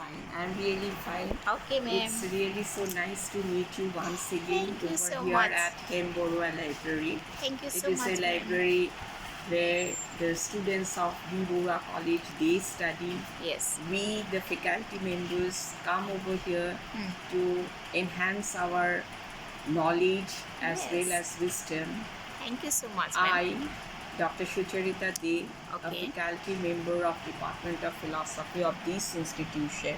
fine. I'm really fine. Okay, ma'am. It's really so nice to meet you once again Thank you over so here much. at Ken Borua Library. Thank you It so is a much, ma'am. library where the students of B. Borua College, they study. Yes. We, the faculty members, come over here to enhance our knowledge as well Yes. as wisdom. Thank you so much, ma'am. I, Dr. Shucharita De, a Okay. faculty member of Department of Philosophy of this institution,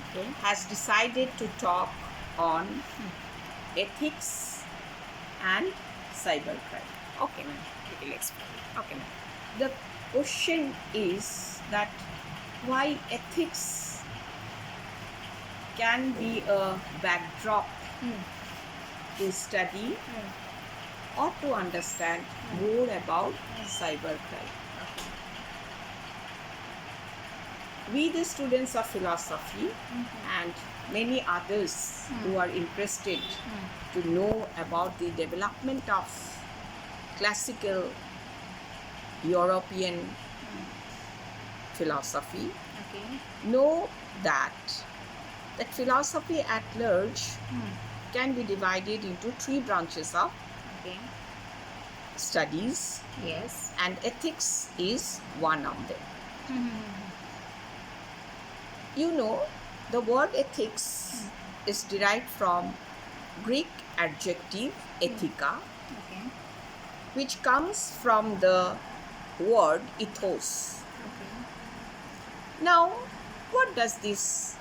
Okay. has decided to talk on ethics and cybercrime. Okay, ma'am. We will explain. Okay, ma'am. The question is that why ethics can be a backdrop to study or to understand more about cybercrime. We, the students of philosophy, and many others who are interested to know about the development of classical European philosophy, Okay. know that philosophy at large can be divided into three branches of Okay. studies, Yes. and ethics is one of them. You know, the word ethics is derived from Greek adjective ethika, Okay. which comes from the word ethos. Okay. Now, what does this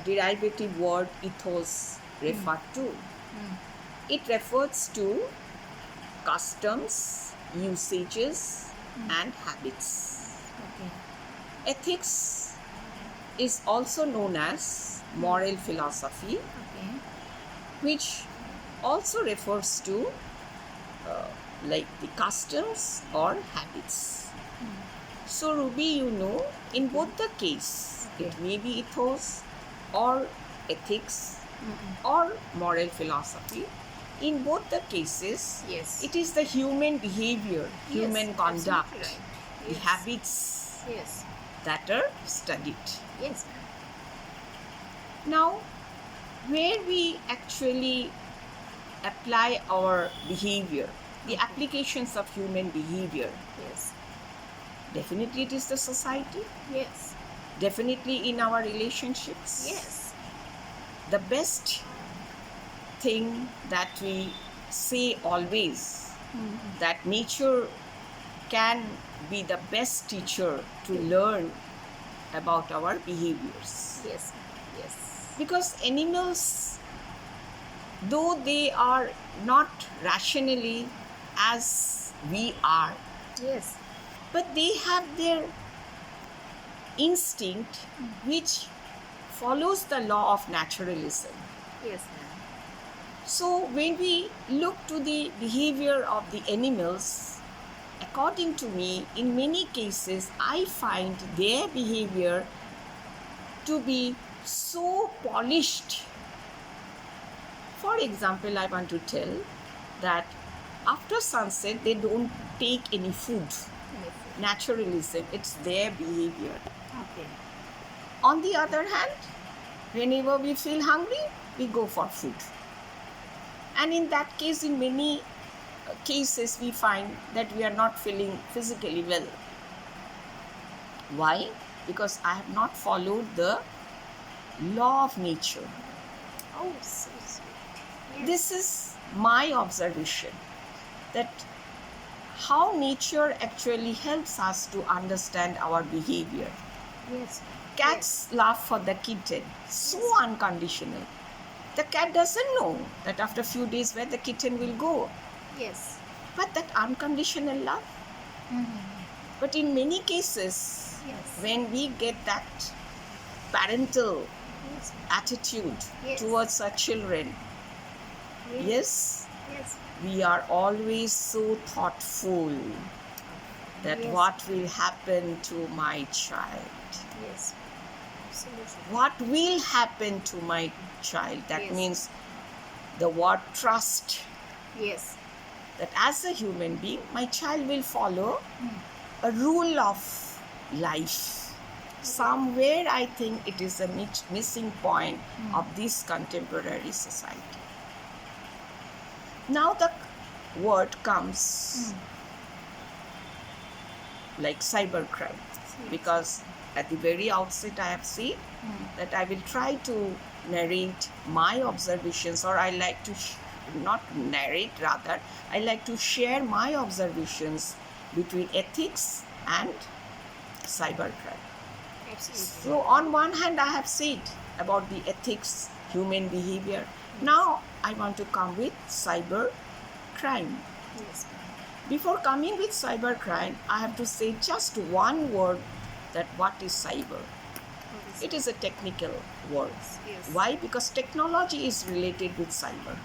derivative word ethos refer to? It refers to customs, usages, and habits. Okay. Ethics is also known as moral philosophy, Okay. which also refers to like the customs or habits. So Ruby, you know, in both the case, it may be ethos or ethics or moral philosophy. In both the cases, Yes. it is the human behavior, human Yes, conduct, absolutely right. the Yes. habits Yes. that are studied. Yes. Now, where we actually apply our behavior, the applications of human behavior, Yes. definitely it is the society, Yes. definitely in our relationships. Yes. The best thing that we say always, that nature can be the best teacher to learn about our behaviors. Yes. Yes. Because animals, though they are not rationally as we are, Yes. but they have their instinct which follows the law of naturalism. Yes. So when we look to the behavior of the animals, according to me, in many cases, I find their behavior to be so polished. For example, I want to tell that after sunset, they don't take any food. Naturalism, it's their behavior. Okay. On the other hand, whenever we feel hungry, we go for food. And in that case, in many cases, we find that we are not feeling physically well. Why? Because I have not followed the law of nature. Oh, so sweet. Yes. This is my observation, that how nature actually helps us to understand our behavior. Yes. Cats love for the kitten, so unconditional. The cat doesn't know that after a few days where the kitten will go. Yes. But that unconditional love. But in many cases, Yes. when we get that parental Yes. attitude Yes. towards our children, yes, Yes. we are always so thoughtful that Yes. what will happen to my child? Yes. Absolutely. What will happen to my child? That Yes. means the word trust, Yes. that as a human being, my child will follow a rule of life. Somewhere I think it is a missing point of this contemporary society. Now the word comes like cybercrime, because at the very outset I have said that I will try to narrate my observations, or I like to not narrate, rather I like to share my observations between ethics and cybercrime. Absolutely. So on one hand I have said about the ethics, human behavior. Now I want to come with cyber crime. Yes. Before coming with cybercrime, I have to say just one word, that what is cyber? It is a technical word. Yes. Why? Because technology is related with cyber.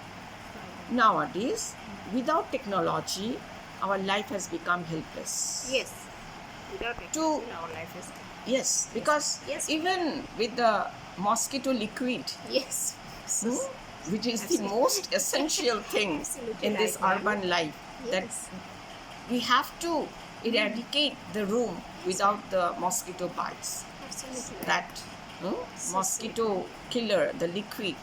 Nowadays, without technology, our life has become helpless. Yes. Without it, To- our life is. Yes, because Yes. even with the mosquito liquid, Yes. which is the Absolutely. most essential thing Absolutely in this right, urban life, that Yes. we have to eradicate the room without the mosquito bites. Absolutely right. That mosquito killer, the liquid,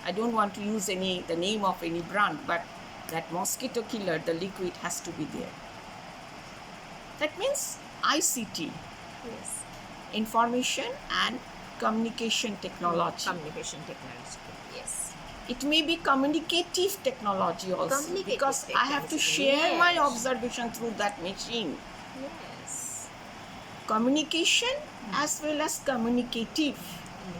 I don't want to use the name of any brand, but that mosquito killer, the liquid, has to be there. That means ICT, Yes. information and communication technology. Communication technology. Yes. It may be communicative technology also, Communicative because I have to technology, share my yes. observation through that machine. Yes. Communication as well as communicative,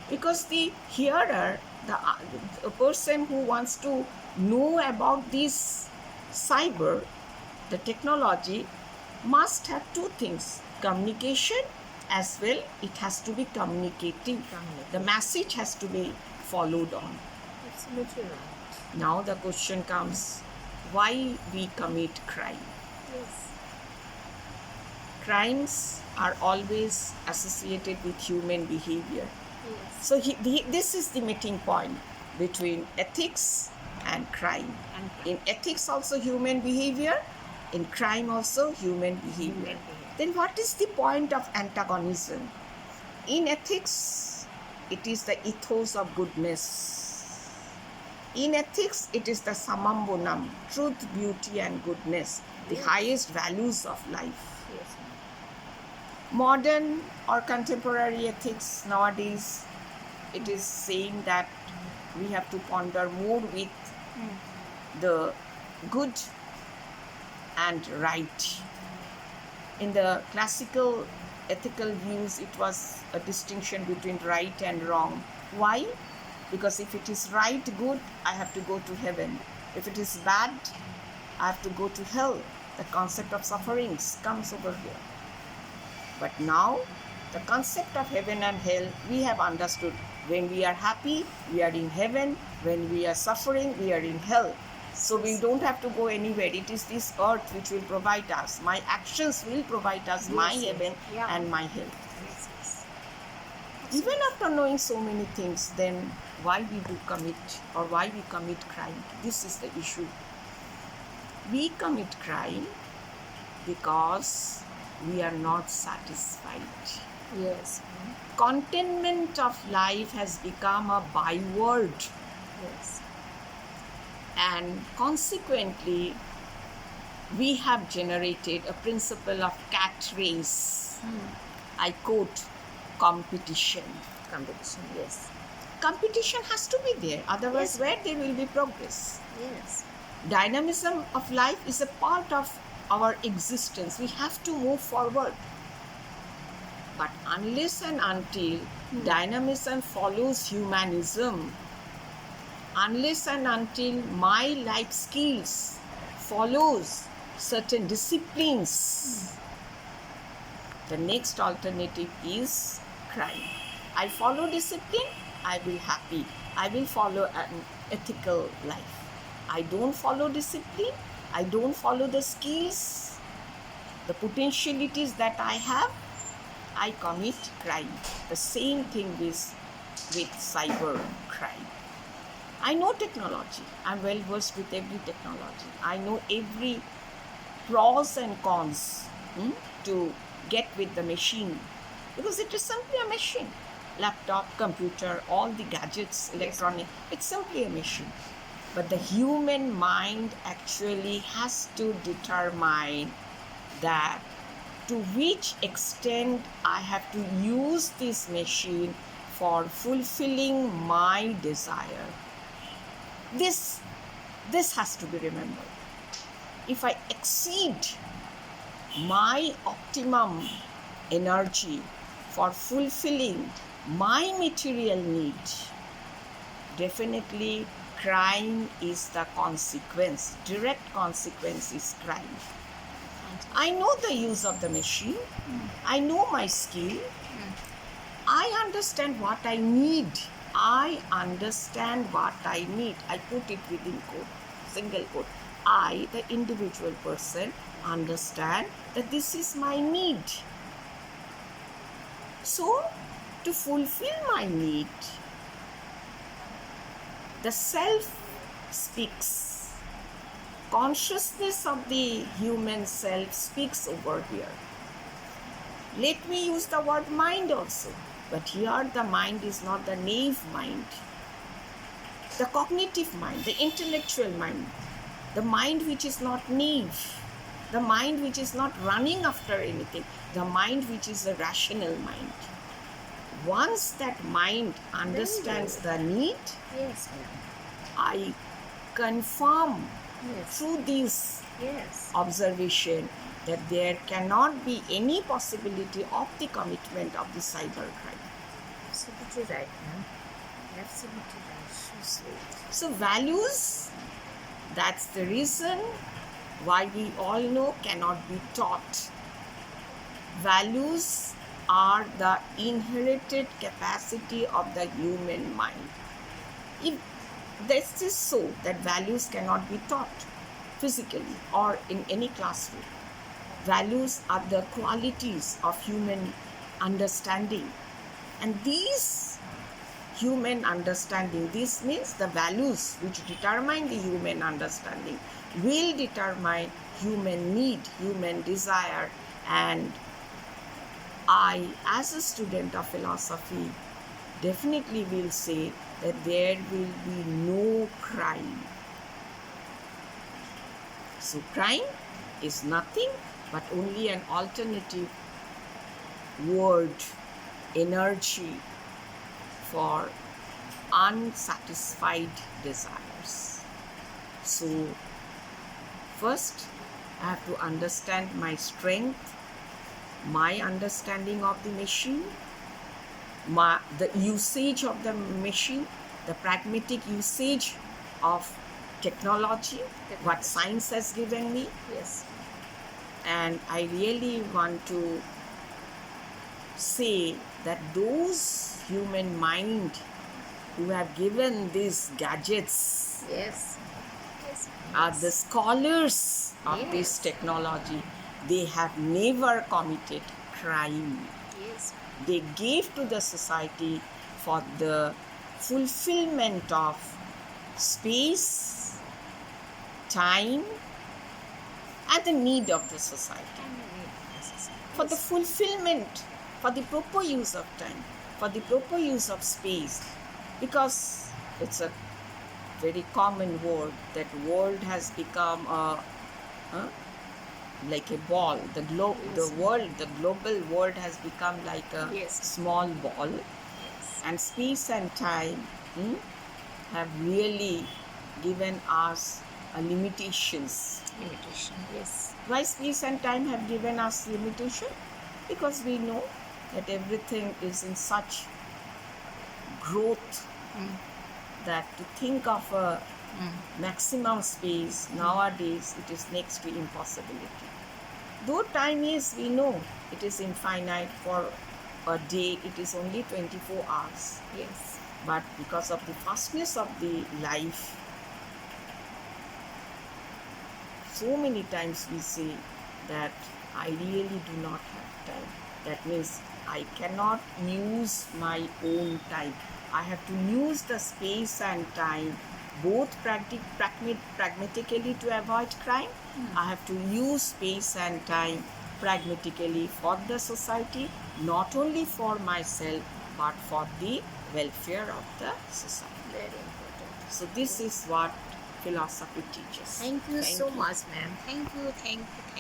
because the hearer, the person who wants to know about this cyber, the technology, must have two things: communication as well, it has to be communicative. The message has to be followed on. Absolutely right. Now the question comes, why we commit crime? Yes. Crimes are always associated with human behavior. Yes. So this is the meeting point between ethics and crime. And In ethics also human behavior, in crime also human behavior. Human behavior. Then what is the point of antagonism? In ethics, it is the ethos of goodness. In ethics, it is the samam bonam, truth, beauty and goodness, the Yes. highest values of life. Yes. Modern or contemporary ethics nowadays, it is saying that we have to ponder more with the good and right. In the classical ethical views, it was a distinction between right and wrong. Why? Because if it is right, good, I have to go to heaven. If it is bad, I have to go to hell. The concept of sufferings comes over here. But now, the concept of heaven and hell, we have understood. When we are happy, we are in heaven. When we are suffering, we are in hell. So we don't have to go anywhere. It is this earth which will provide us. My actions will provide us my Yes, yes. heaven Yeah. and my hell. Yes. Yes. Even after knowing so many things, then why we do commit, or why we commit crime? This is the issue. We commit crime because we are not satisfied. Yes. Contentment of life has become a byword, Yes. and consequently we have generated a principle of cat race. I quote, competition. Competition. Yes. Competition has to be there, otherwise Yes. where there will be progress? Yes. Dynamism of life is a part of our existence. We have to move forward. But unless and until dynamism follows humanism, unless and until my life skills follows certain disciplines, the next alternative is crime. I follow discipline, I will happy. I will follow an ethical life. I don't follow discipline, I don't follow the skills, the potentialities that I have, I commit crime. The same thing is with cyber crime. I know technology. I'm well versed with every technology. I know every pros and cons to get with the machine. because it is simply a machine. Laptop, computer, all the gadgets, electronic, it's simply a machine. But the human mind actually has to determine that to which extent I have to use this machine for fulfilling my desire. This has to be remembered. If I exceed my optimum energy for fulfilling my material need, definitely crime is the consequence. Direct consequence is crime. I know the use of the machine. I know my skill. I understand what I need. I understand what I need. I put it within quote, single quote. I, the individual person, understand that this is my need. So, to fulfill my need, the self speaks. Consciousness of the human self speaks over here. Let me use the word mind also. But here the mind is not the naive mind. The cognitive mind, the intellectual mind, the mind which is not naive, the mind which is not running after anything, the mind which is a rational mind. Once that mind understands the need, Yes, ma'am. I confirm Yes. through this Yes. observation that there cannot be any possibility of the commitment of the cybercrime. Absolutely right, ma'am. Absolutely right. So sweet. So values, that's the reason why we all know cannot be taught. Values are the inherited capacity of the human mind. If this is so that values cannot be taught physically or in any classroom, values are the qualities of human understanding. And these human understanding, this means the values which determine the human understanding will determine human need, human desire. And I, as a student of philosophy, definitely will say that there will be no crime. So crime is nothing but only an alternative word, energy for unsatisfied desires. So first I have to understand my strength, my understanding of the machine, the usage of the machine, the pragmatic usage of technology, what science has given me. Yes. And I really want to say that those human mind who have given these gadgets Yes. Yes. are the scholars of this Yes. technology. They have never committed crime. Yes. They gave to the society for the fulfillment of space, time, and the need of the society. For the fulfillment, for the proper use of time, for the proper use of space, because it's a very common word that world has become like a ball. The global world has become like a Yes. small ball, Yes. and space and time have really given us limitations. Limitation. Yes. Why space and time have given us limitation? Because we know that everything is in such growth that to think of a maximum space nowadays, it is next to impossibility. Though time is, we know, it is infinite. For a day it is only 24 hours. Yes. But because of the fastness of the life, so many times we say that I really do not have time. That means I cannot use my own time. I have to use the space and time both pragmatically to avoid crime. I have to use space and time pragmatically for the society, not only for myself but for the welfare of the society. Very important. So this is what philosophy teaches. Thank you so much, ma'am. Thank you.